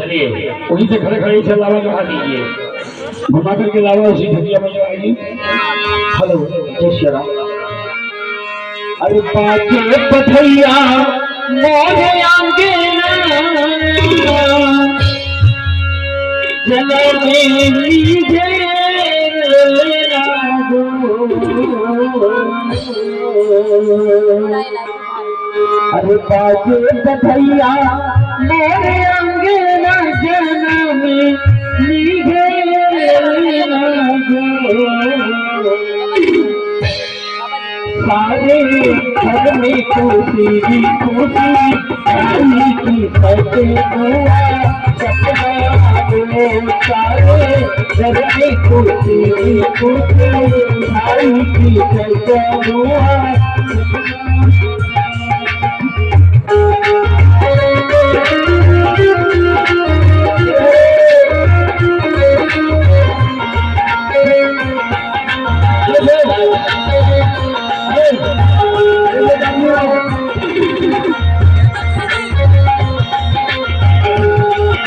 चलिए वहीं से खड़े खड़े इसे लावा चढ़ा दीजिए, घुमा करके लावा उसी ढकिया में चढ़ाइए। हेलो जय श्री राम। अरे पाके पथैया मोरे आंगे जले में लीजे अरे पाके पथैया मोरे आंगे जले में लीजे सारे घर में खुशी की सके हुआ सारे घर में खुशी की सके हुआ